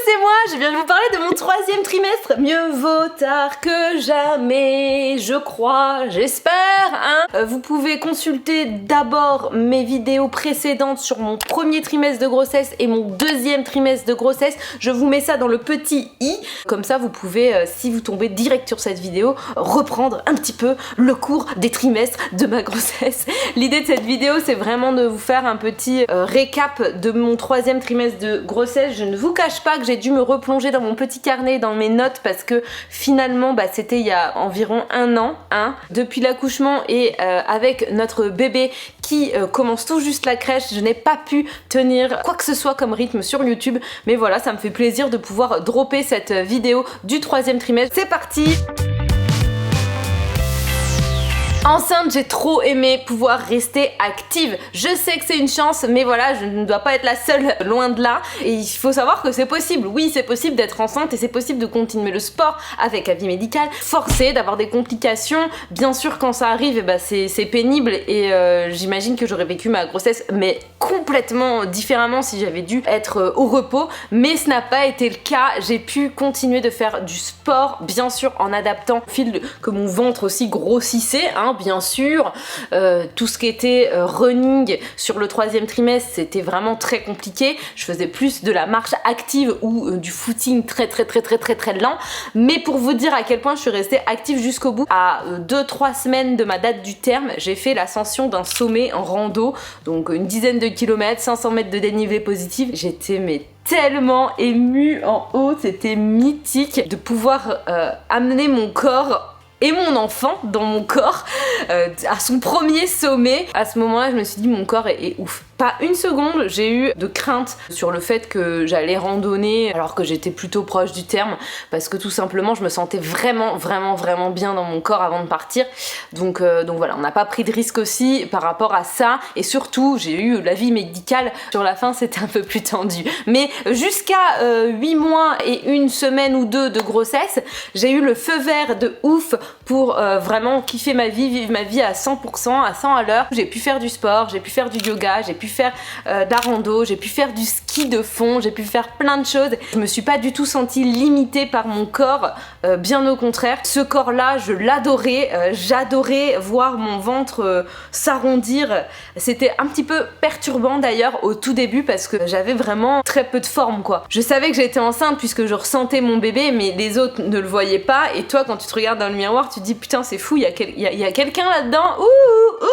c'est moi, je viens de vous parler de mon 3e trimestre. Mieux vaut tard que jamais, je crois, j'espère, hein. Vous pouvez consulter d'abord mes vidéos précédentes sur mon 1er trimestre de grossesse et mon 2e trimestre de grossesse. Je vous mets ça dans le petit i. Comme ça, vous pouvez, si vous tombez direct sur cette vidéo, reprendre un petit peu le cours des trimestres de ma grossesse. L'idée de cette vidéo, c'est vraiment de vous faire un petit récap de mon 3e trimestre de grossesse. Je ne vous cache pas que j'ai dû me replonger dans mon petit carnet, dans mes notes, parce que finalement c'était il y a environ un an, hein, depuis l'accouchement et avec notre bébé qui commence tout juste la crèche, je n'ai pas pu tenir quoi que ce soit comme rythme sur YouTube, mais voilà, ça me fait plaisir de pouvoir dropper cette vidéo du 3e trimestre. C'est parti! Enceinte, j'ai trop aimé pouvoir rester active. Je sais que c'est une chance, mais voilà, je ne dois pas être la seule, loin de là. Et il faut savoir que c'est possible. Oui, c'est possible d'être enceinte et c'est possible de continuer le sport avec avis médical, forcé d'avoir des complications. Bien sûr, quand ça arrive, c'est pénible et j'imagine que j'aurais vécu ma grossesse, mais complètement différemment si j'avais dû être au repos. Mais ce n'a pas été le cas. J'ai pu continuer de faire du sport, bien sûr, en adaptant au fil que mon ventre aussi grossissait, hein. Bien sûr, tout ce qui était running sur le 3e trimestre, c'était vraiment très compliqué. Je faisais plus de la marche active ou du footing très lent. Mais pour vous dire à quel point je suis restée active jusqu'au bout, à 2-3 semaines de ma date du terme, j'ai fait l'ascension d'un sommet en rando, donc une dizaine de kilomètres, 500 mètres de dénivelé positif. J'étais tellement émue en haut, c'était mythique de pouvoir amener mon corps et mon enfant dans mon corps à son premier sommet. À ce moment-là, je me suis dit mon corps est ouf. Pas une seconde, j'ai eu de crainte sur le fait que j'allais randonner alors que j'étais plutôt proche du terme, parce que tout simplement je me sentais vraiment bien dans mon corps avant de partir. Donc voilà, on n'a pas pris de risque aussi par rapport à ça, et surtout j'ai eu l'avis médical sur la fin, c'était un peu plus tendu. Mais jusqu'à 8 mois et une semaine ou deux de grossesse, j'ai eu le feu vert de ouf pour vraiment kiffer ma vie, vivre ma vie à 100%, à 100 à l'heure. J'ai pu faire du sport, j'ai pu faire du yoga, j'ai pu faire de la rando, j'ai pu faire du ski de fond, j'ai pu faire plein de choses. Je me suis pas du tout sentie limitée par mon corps, bien au contraire. Ce corps-là, je l'adorais, j'adorais voir mon ventre s'arrondir. C'était un petit peu perturbant d'ailleurs au tout début parce que j'avais vraiment très peu de forme, quoi. Je savais que j'étais enceinte puisque je ressentais mon bébé, mais les autres ne le voyaient pas, et toi quand tu te regardes dans le miroir, tu te dis putain c'est fou, il y a quelqu'un là-dedans, ouh.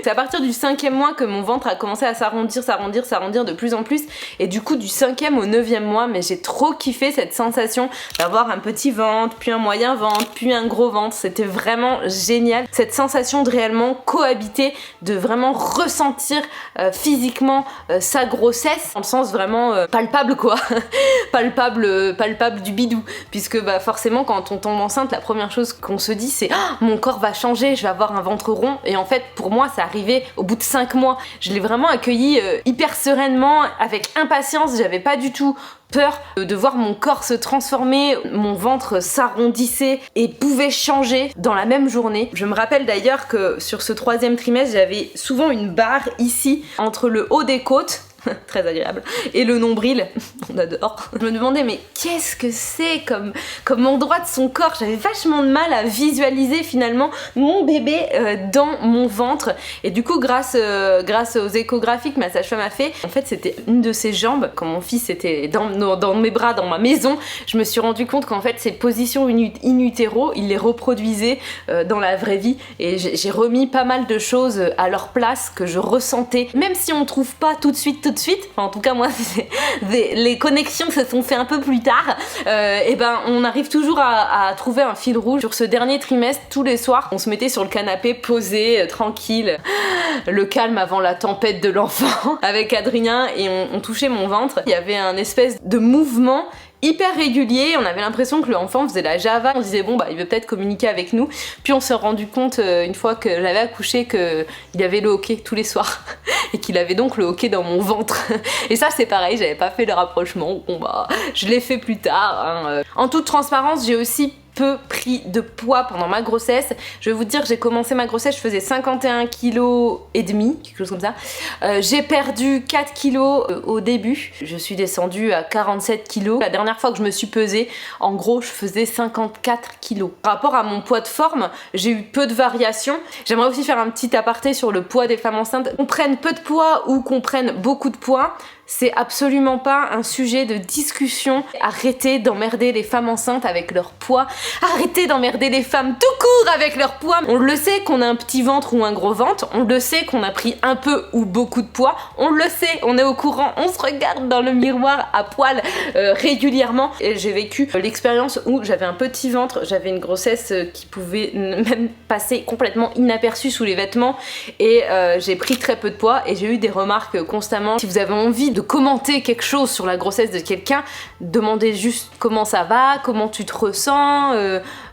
C'est à partir du 5e mois que mon ventre a commencé à s'arrondir de plus en plus, et du coup du 5e au 9e mois, mais j'ai trop kiffé cette sensation d'avoir un petit ventre, puis un moyen ventre, puis un gros ventre. C'était vraiment génial, cette sensation de réellement cohabiter, de vraiment ressentir physiquement sa grossesse, en le sens vraiment palpable, quoi. palpable du bidou, puisque forcément quand on tombe enceinte, la première chose qu'on se dit c'est mon corps va changer, je vais avoir un ventre rond. Et en fait pour moi ça arrivait au bout de 5 mois. Je l'ai vraiment accueilli hyper sereinement, avec impatience. J'avais pas du tout peur de voir mon corps se transformer, mon ventre s'arrondissait et pouvait changer dans la même journée. Je me rappelle d'ailleurs que sur ce 3e trimestre, j'avais souvent une barre ici entre le haut des côtes, très agréable, et le nombril, on adore. Je me demandais mais qu'est-ce que c'est comme endroit de son corps. J'avais vachement de mal à visualiser finalement mon bébé dans mon ventre, et du coup grâce aux échographies que ma sage-femme a fait, en fait c'était une de ses jambes. Quand mon fils était dans mes bras, dans ma maison, je me suis rendu compte qu'en fait ces positions in utero, il les reproduisait dans la vraie vie, et j'ai remis pas mal de choses à leur place que je ressentais, même si on trouve pas tout de suite, enfin en tout cas moi les connexions se sont fait un peu plus tard, et on arrive toujours à trouver un fil rouge. Sur ce dernier trimestre, tous les soirs on se mettait sur le canapé posé, tranquille, le calme avant la tempête de l'enfant avec Adrien, et on touchait mon ventre. Il y avait un espèce de mouvement hyper régulier, on avait l'impression que l'enfant faisait la Java, on se disait bon il veut peut-être communiquer avec nous, puis on s'est rendu compte une fois que j'avais accouché qu'il avait le hockey tous les soirs et qu'il avait donc le hockey dans mon ventre. Et ça c'est pareil, j'avais pas fait le rapprochement, je l'ai fait plus tard, hein. En toute transparence, j'ai aussi peu pris de poids pendant ma grossesse. Je vais vous dire, j'ai commencé ma grossesse, je faisais 51 kg et demi, quelque chose comme ça. J'ai perdu 4 kg au début. Je suis descendue à 47 kg. La dernière fois que je me suis pesée, en gros, je faisais 54 kg. Par rapport à mon poids de forme, j'ai eu peu de variations. J'aimerais aussi faire un petit aparté sur le poids des femmes enceintes. Qu'on prenne peu de poids ou qu'on prenne beaucoup de poids, c'est absolument pas un sujet de discussion. Arrêtez d'emmerder les femmes enceintes avec leur poids. Arrêtez d'emmerder les femmes tout court avec leur poids. On le sait qu'on a un petit ventre ou un gros ventre. On le sait qu'on a pris un peu ou beaucoup de poids. On le sait, on est au courant. On se regarde dans le miroir à poil régulièrement. Et j'ai vécu l'expérience où j'avais un petit ventre. J'avais une grossesse qui pouvait même passer complètement inaperçue sous les vêtements. Et j'ai pris très peu de poids. Et j'ai eu des remarques constamment. Si vous avez envie de commenter quelque chose sur la grossesse de quelqu'un, demandez juste comment ça va, comment tu te ressens,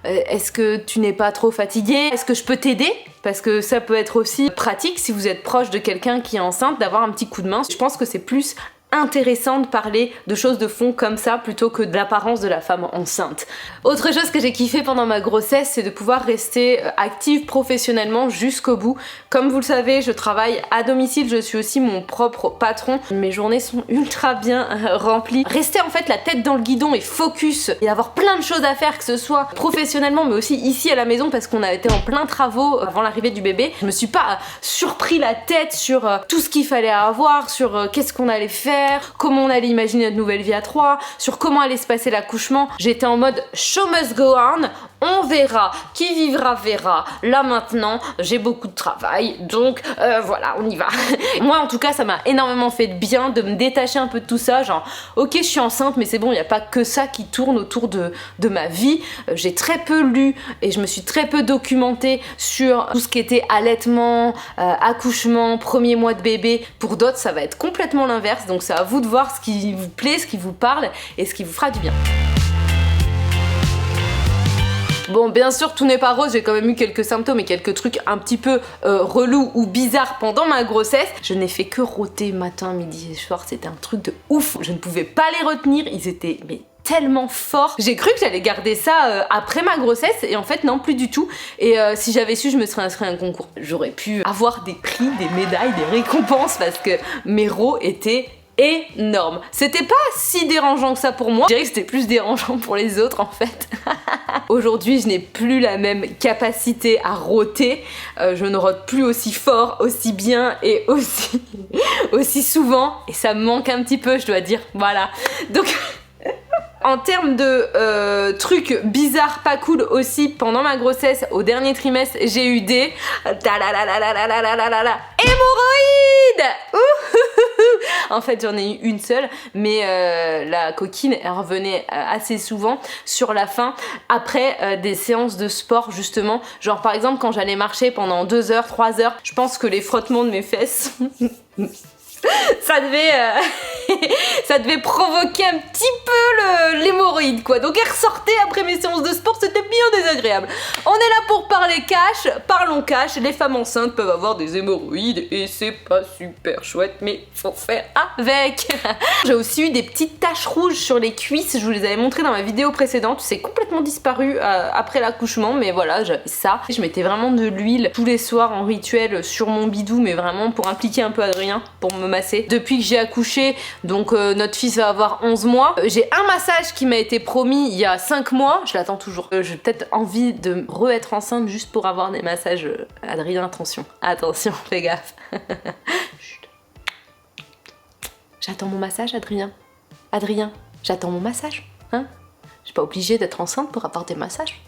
est-ce que tu n'es pas trop fatiguée, est-ce que je peux t'aider? Parce que ça peut être aussi pratique si vous êtes proche de quelqu'un qui est enceinte, d'avoir un petit coup de main. Je pense que c'est plus intéressant de parler de choses de fond comme ça plutôt que de l'apparence de la femme enceinte. Autre chose que j'ai kiffé pendant ma grossesse, c'est de pouvoir rester active professionnellement jusqu'au bout. Comme vous le savez, je travaille à domicile, je suis aussi mon propre patron. Mes journées sont ultra bien remplies. Rester en fait la tête dans le guidon et focus et avoir plein de choses à faire, que ce soit professionnellement mais aussi ici à la maison parce qu'on a été en plein travaux avant l'arrivée du bébé. Je me suis pas surpris la tête sur tout ce qu'il fallait avoir, sur qu'est-ce qu'on allait faire, comment on allait imaginer notre nouvelle vie à 3, sur comment allait se passer l'accouchement. J'étais en mode show must go on verra, qui vivra verra. Là maintenant, j'ai beaucoup de travail, donc voilà, on y va. Moi en tout cas, ça m'a énormément fait de bien de me détacher un peu de tout ça, genre ok je suis enceinte mais c'est bon, il n'y a pas que ça qui tourne autour de ma vie. J'ai très peu lu et je me suis très peu documentée sur tout ce qui était allaitement, accouchement, premier mois de bébé. Pour d'autres ça va être complètement l'inverse, donc c'est à vous de voir ce qui vous plaît, ce qui vous parle et ce qui vous fera du bien. Bon, bien sûr, tout n'est pas rose, j'ai quand même eu quelques symptômes et quelques trucs un petit peu relous ou bizarres pendant ma grossesse. Je n'ai fait que rôter matin, midi et soir, c'était un truc de ouf. Je ne pouvais pas les retenir, ils étaient tellement forts. J'ai cru que j'allais garder ça après ma grossesse et en fait non, plus du tout. Et si j'avais su, je me serais inscrite à un concours. J'aurais pu avoir des prix, des médailles, des récompenses parce que mes rots étaient énorme. C'était pas si dérangeant que ça pour moi. Je dirais que c'était plus dérangeant pour les autres en fait. Aujourd'hui, je n'ai plus la même capacité à rôter. Je ne rôte plus aussi fort, aussi bien et aussi souvent. Et ça me manque un petit peu, je dois dire. Voilà. Donc... En termes de trucs bizarres, pas cool aussi, pendant ma grossesse, au dernier trimestre, j'ai eu des hémorroïdes. En fait, j'en ai eu une seule, mais la coquine, elle revenait assez souvent sur la fin, après des séances de sport, justement. Genre, par exemple, quand j'allais marcher pendant 2 heures, 3 heures, je pense que les frottements de mes fesses... ça devait provoquer un petit peu l'hémorroïde quoi. Donc elle ressortait après mes séances de sport, c'était bien désagréable. On est là pour parler cash, parlons cash. Les femmes enceintes peuvent avoir des hémorroïdes et c'est pas super chouette, mais faut faire avec. J'ai aussi eu des petites taches rouges sur les cuisses, je vous les avais montrées dans ma vidéo précédente. C'est complètement disparu après l'accouchement, mais voilà, j'avais ça. Je mettais vraiment de l'huile tous les soirs en rituel sur mon bidou, mais vraiment pour impliquer un peu Adrien, pour me masser. Depuis que j'ai accouché, donc notre fils va avoir 11 mois, j'ai un massage qui m'a été promis il y a 5 mois, je l'attends toujours. J'ai peut-être envie de re-être enceinte juste pour avoir des massages. Adrien, attention, fais gaffe. Chut. J'attends mon massage, Adrien. Adrien, j'attends mon massage, hein? Je suis pas obligée d'être enceinte pour avoir des massages.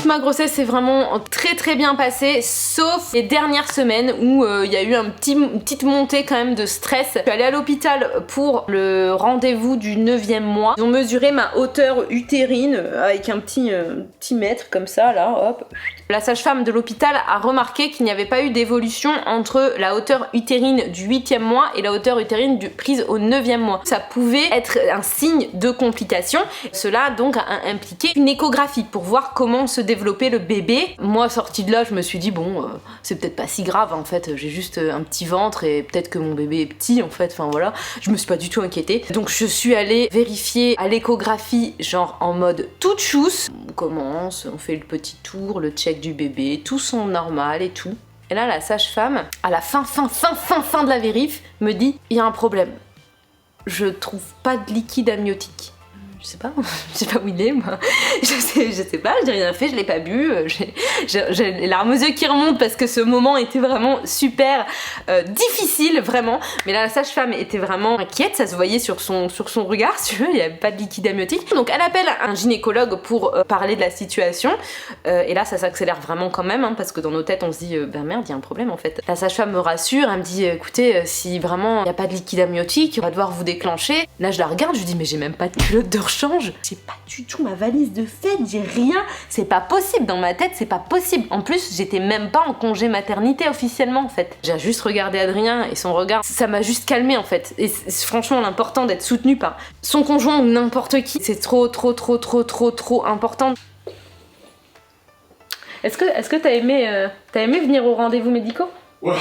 Ma grossesse s'est vraiment très bien passée, sauf les dernières semaines où il y a eu une petite montée quand même de stress. Je suis allée à l'hôpital pour le rendez-vous du 9e mois. Ils ont mesuré ma hauteur utérine avec un petit mètre comme ça, là, hop. La sage-femme de l'hôpital a remarqué qu'il n'y avait pas eu d'évolution entre la hauteur utérine du 8e mois et la hauteur utérine prise au 9e mois. Ça pouvait être un signe de complication. Cela donc a impliqué une échographie pour voir comment se développait le bébé. Moi, sortie de là, je me suis dit bon, c'est peut-être pas si grave en fait, j'ai juste un petit ventre et peut-être que mon bébé est petit en fait, enfin voilà, je me suis pas du tout inquiétée. Donc je suis allée vérifier à l'échographie, genre en mode toute chousse. On commence, on fait le petit tour, le check du bébé, tout son normal et tout. Et là la sage-femme, à la fin de la vérif, me dit il y a un problème. Je trouve pas de liquide amniotique. Je sais pas où il est moi. Je sais pas, j'ai rien fait, je l'ai pas bu. J'ai les larmes aux yeux qui remontent parce que ce moment était vraiment super difficile, vraiment. Mais là, la sage-femme était vraiment inquiète, ça se voyait sur son regard, si tu veux, il n'y avait pas de liquide amniotique. Donc elle appelle un gynécologue pour parler de la situation. Et là, ça s'accélère vraiment quand même, hein, parce que dans nos têtes, on se dit, ben merde, il y a un problème en fait. La sage-femme me rassure, elle me dit, écoutez, si vraiment il n'y a pas de liquide amniotique, on va devoir vous déclencher. Là, je la regarde, je lui dis, mais j'ai même pas de culotte de rechange. J'ai pas du tout ma valise de fête, j'ai rien. C'est pas possible, dans ma tête, c'est pas possible. En plus, j'étais même pas en congé maternité officiellement en fait. J'ai juste regardé Adrien et son regard, ça m'a juste calmé en fait. Et c'est franchement l'important d'être soutenu par son conjoint ou n'importe qui. C'est trop important. Est-ce que t'as aimé venir aux rendez-vous médicaux? Ouais.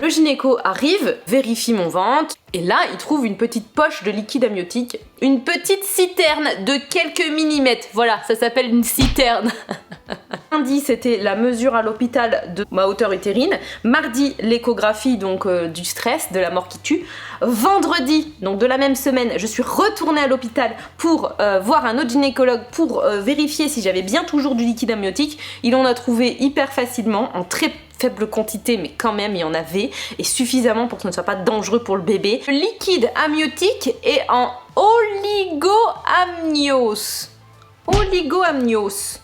Le gynéco arrive, vérifie mon ventre, et là, il trouve une petite poche de liquide amniotique. Une petite citerne de quelques millimètres. Voilà, ça s'appelle une citerne. Lundi, c'était la mesure à l'hôpital de ma hauteur utérine. Mardi, l'échographie, donc du stress, de la mort qui tue. Vendredi, donc de la même semaine, je suis retournée à l'hôpital pour voir un autre gynécologue pour vérifier si j'avais bien toujours du liquide amniotique. Il en a trouvé hyper facilement, en très faible quantité, mais quand même il y en avait, et suffisamment pour que ce ne soit pas dangereux pour le bébé. Le liquide amniotique est en oligoamnios. Oligoamnios.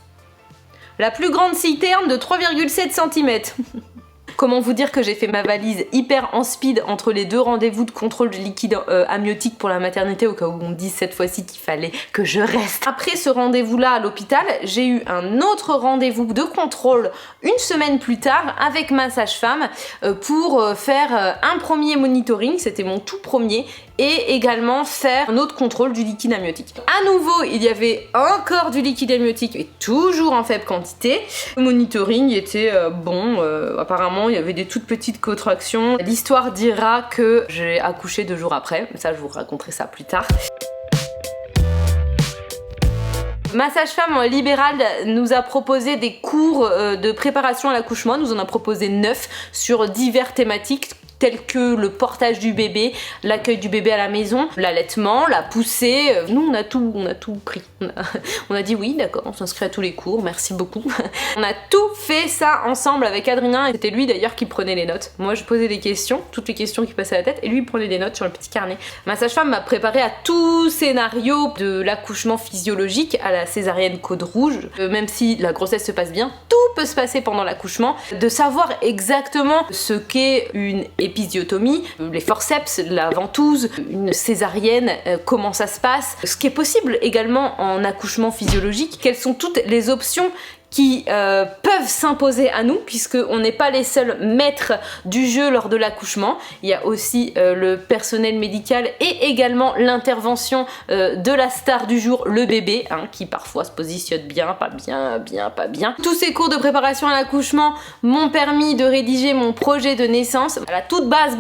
La plus grande citerne de 3,7 cm. Comment vous dire que j'ai fait ma valise hyper en speed entre les deux rendez-vous de contrôle du liquide amniotique pour la maternité, au cas où on me dise cette fois-ci qu'il fallait que je reste. Après ce rendez-vous-là à l'hôpital, j'ai eu un autre rendez-vous de contrôle une semaine plus tard avec ma sage-femme pour faire un premier monitoring, c'était mon tout premier, et également faire un autre contrôle du liquide amniotique. À nouveau, il y avait encore du liquide amniotique, mais toujours en faible quantité. Le monitoring était bon, apparemment il y avait des toutes petites contractions. L'histoire dira que j'ai accouché 2 jours après, mais ça je vous raconterai ça plus tard. Ma sage-femme libérale nous a proposé des cours de préparation à l'accouchement, nous en a proposé 9 sur diverses thématiques tels que le portage du bébé, l'accueil du bébé à la maison, l'allaitement, la poussée. Nous on a tout pris. On a dit oui, d'accord, on s'inscrit à tous les cours, merci beaucoup. On a tout fait ça ensemble avec Adrien, et c'était lui d'ailleurs qui prenait les notes. Moi je posais des questions, toutes les questions qui passaient à la tête, et lui il prenait des notes sur le petit carnet. Ma sage-femme m'a préparé à tout scénario de l'accouchement physiologique à la césarienne code rouge. Même si la grossesse se passe bien, tout peut se passer pendant l'accouchement. De savoir exactement ce qu'est une épisiotomie, les forceps, la ventouse, une césarienne, comment ça se passe, ce qui est possible également en accouchement physiologique, quelles sont toutes les options qui peuvent s'imposer à nous, puisqu'on n'est pas les seuls maîtres du jeu lors de l'accouchement. Il y a aussi le personnel médical et également l'intervention de la star du jour, le bébé, hein, qui parfois se positionne bien, pas bien. Tous ces cours de préparation à l'accouchement m'ont permis de rédiger mon projet de naissance. À la toute base,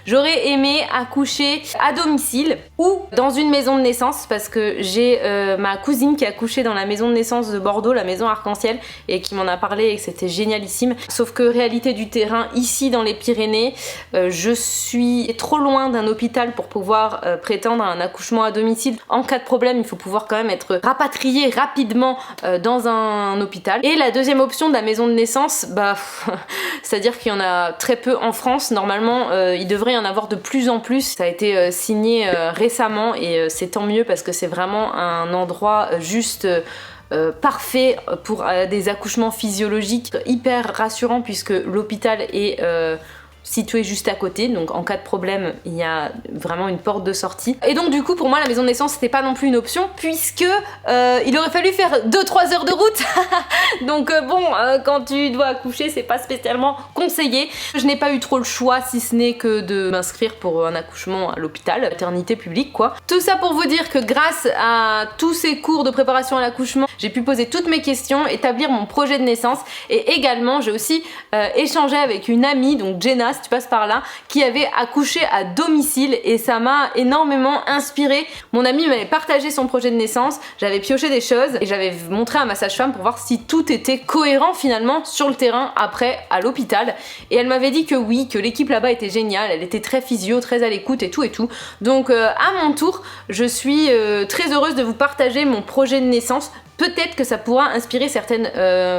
j'aurais aimé accoucher à domicile ou dans une maison de naissance, parce que j'ai ma cousine qui a accouché dans la maison de naissance de Bordeaux, la maison Arc-en-Ciel, et qui m'en a parlé et que c'était génialissime. Sauf que réalité du terrain, ici dans les Pyrénées, je suis trop loin d'un hôpital pour pouvoir prétendre à un accouchement à domicile. En cas de problème, il faut pouvoir quand même être rapatrié rapidement dans un hôpital. Et la deuxième option de la maison de naissance, c'est-à-dire qu'il y en a très peu en France. Normalement, il devrait y en avoir de plus en plus. Ça a été signé récemment, et c'est tant mieux parce que c'est vraiment un endroit juste parfait pour des accouchements physiologiques, hyper rassurant, puisque l'hôpital est situé juste à côté, donc en cas de problème il y a vraiment une porte de sortie. Et donc du coup pour moi la maison de naissance c'était pas non plus une option puisque il aurait fallu faire 2-3 heures de route. Donc quand tu dois accoucher c'est pas spécialement conseillé. Je n'ai pas eu trop le choix si ce n'est que de m'inscrire pour un accouchement à l'hôpital, maternité publique quoi. Tout ça pour vous dire que grâce à tous ces cours de préparation à l'accouchement, j'ai pu poser toutes mes questions, établir mon projet de naissance et également j'ai aussi échangé avec une amie, donc Jenna si tu passes par là, qui avait accouché à domicile et ça m'a énormément inspirée. Mon amie m'avait partagé son projet de naissance, j'avais pioché des choses et j'avais montré à ma sage-femme pour voir si tout était cohérent finalement sur le terrain après à l'hôpital et elle m'avait dit que oui, que l'équipe là-bas était géniale, elle était très physio, très à l'écoute et tout. Donc à mon tour, je suis très heureuse de vous partager mon projet de naissance. Peut-être que ça pourra inspirer certaines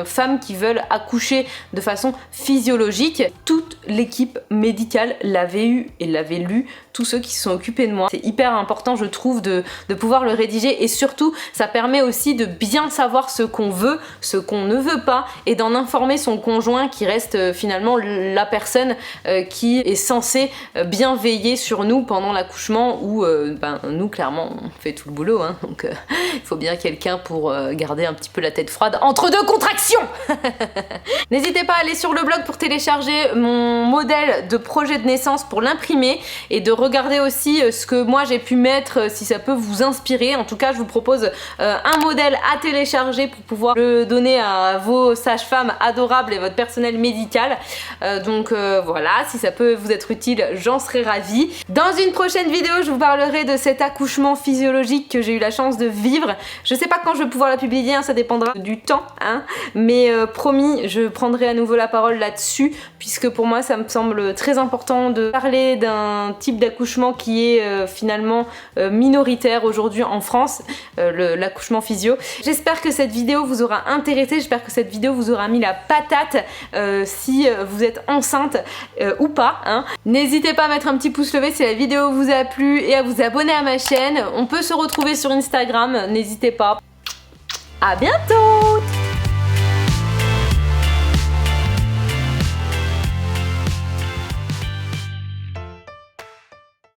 femmes qui veulent accoucher de façon physiologique. Toute l'équipe médicale l'avait eu et l'avait lu, tous ceux qui se sont occupés de moi. C'est hyper important je trouve de pouvoir le rédiger et surtout ça permet aussi de bien savoir ce qu'on veut, ce qu'on ne veut pas et d'en informer son conjoint qui reste finalement la personne qui est censée bien veiller sur nous pendant l'accouchement où nous clairement on fait tout le boulot hein, donc il faut bien quelqu'un pour garder un petit peu la tête froide entre deux contractions. N'hésitez pas à aller sur le blog pour télécharger mon modèle de projet de naissance pour l'imprimer et de regarder aussi ce que moi j'ai pu mettre si ça peut vous inspirer. En tout cas je vous propose un modèle à télécharger pour pouvoir le donner à vos sages-femmes adorables et votre personnel médical. Voilà, si ça peut vous être utile j'en serais ravie. Dans une prochaine vidéo je vous parlerai de cet accouchement physiologique que j'ai eu la chance de vivre. Je sais pas quand je vais pouvoir la publier, hein, ça dépendra du temps, hein, mais promis, je prendrai à nouveau la parole là-dessus, puisque pour moi ça me semble très important de parler d'un type d'accouchement qui est finalement minoritaire aujourd'hui en France, l'accouchement physio. J'espère que cette vidéo vous aura intéressé, j'espère que cette vidéo vous aura mis la patate si vous êtes enceinte ou pas. Hein. N'hésitez pas à mettre un petit pouce levé si la vidéo vous a plu et à vous abonner à ma chaîne. On peut se retrouver sur Instagram, n'hésitez pas. À bientôt!